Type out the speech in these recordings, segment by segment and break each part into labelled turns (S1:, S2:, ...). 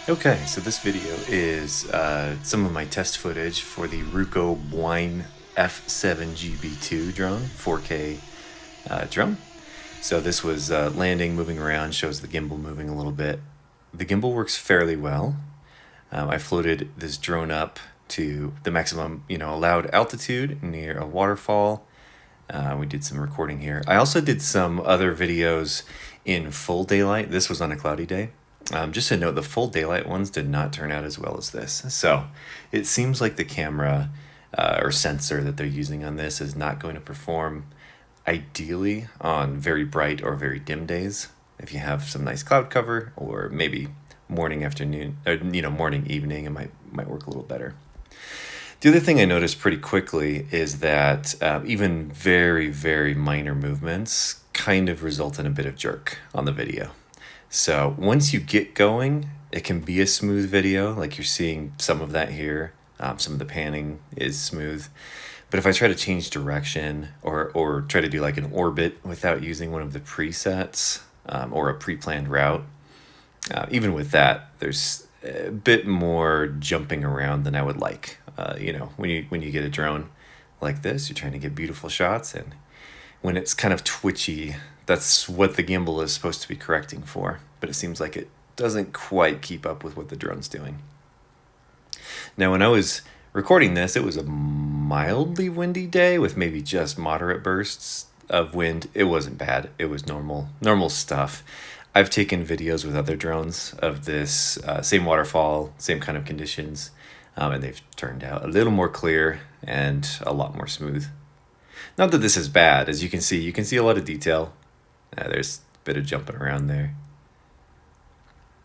S1: Okay, so this video is some of my test footage for the Ruko Bwine F7GB2 drone, 4K drone. So this was landing, moving around, shows the gimbal moving a little bit. The gimbal works fairly well. I floated this drone up to the maximum, allowed altitude near a waterfall. We did some recording here. I also did some other videos in full daylight. This was on a cloudy day. Just to note, the full daylight ones did not turn out as well as this. So it seems like the camera or sensor that they're using on this is not going to perform ideally on very bright or very dim days. If you have some nice cloud cover, or maybe morning, afternoon, or morning, evening, it might work a little better. The other thing I noticed pretty quickly is that even very, very minor movements kind of result in a bit of jerk on the video. So once you get going, it can be a smooth video, like you're seeing some of that here. Some of the panning is smooth. But if I try to change direction or try to do like an orbit without using one of the presets or a pre-planned route, even with that, there's a bit more jumping around than I would like. When you get a drone like this, you're trying to get beautiful shots, and when it's kind of twitchy, that's what the gimbal is supposed to be correcting for, but it seems like it doesn't quite keep up with what the drone's doing. Now, when I was recording this, it was a mildly windy day with maybe just moderate bursts of wind. It wasn't bad. It was normal stuff. I've taken videos with other drones of this same waterfall, same kind of conditions, and they've turned out a little more clear and a lot more smooth. Not that this is bad. As you can see a lot of detail. There's a bit of jumping around there.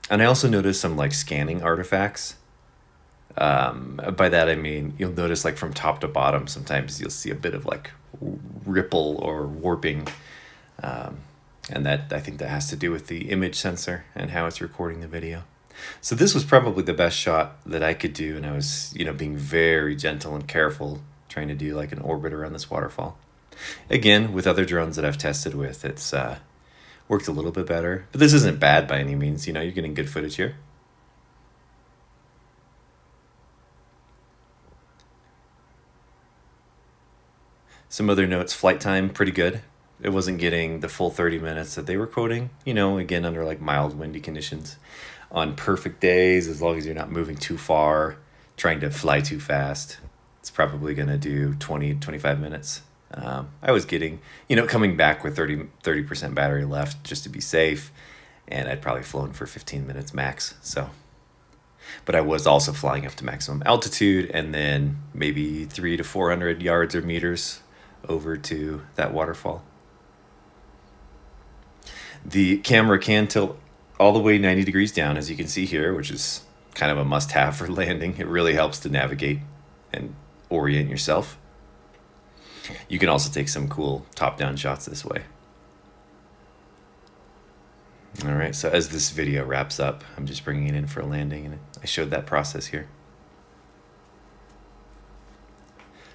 S1: And I also noticed some like scanning artifacts. By that I mean, you'll notice like from top to bottom, sometimes you'll see a bit of like ripple or warping. And that, I think that has to do with the image sensor and how it's recording the video. So this was probably the best shot that I could do, and I was, being very gentle and careful, trying to do like an orbit around this waterfall. Again, with other drones that I've tested with, it's worked a little bit better, but this isn't bad by any means. You're getting good footage here. Some other notes: flight time, pretty good. It wasn't getting the full 30 minutes that they were quoting, again, under like mild windy conditions. On perfect days, as long as you're not moving too far, trying to fly too fast, it's probably going to do 20-25 minutes. I was getting, coming back with 30% battery left just to be safe, and I'd probably flown for 15 minutes max. So, but I was also flying up to maximum altitude, and then maybe 300 to 400 yards or meters over to that waterfall. The camera can tilt all the way 90 degrees down, as you can see here, which is kind of a must-have for landing. It really helps to navigate and orient yourself. You can also take some cool top-down shots this way. All right, so as this video wraps up, I'm just bringing it in for a landing, and I showed that process here.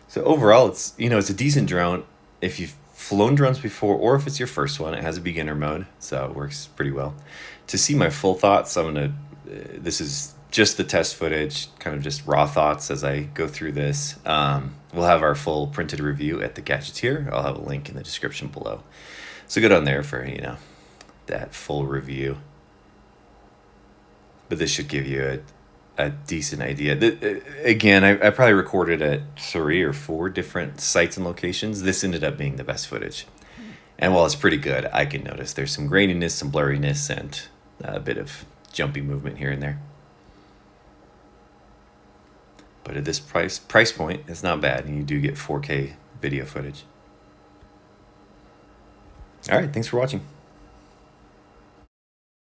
S1: So overall, it's a decent drone. If you've flown drones before, or if it's your first one, it has a beginner mode, so it works pretty well. To see my full thoughts, this is just the test footage, kind of just raw thoughts as I go through this. We'll have our full printed review at the Gadgeteer. I'll have a link in the description below. So go down there for, that full review. But this should give you a decent idea. Again, I probably recorded at 3 or 4 different sites and locations. This ended up being the best footage. And while it's pretty good, I can notice there's some graininess, some blurriness, and a bit of jumpy movement here and there. But at this price point, it's not bad, and you do get 4K video footage. All right, thanks for watching.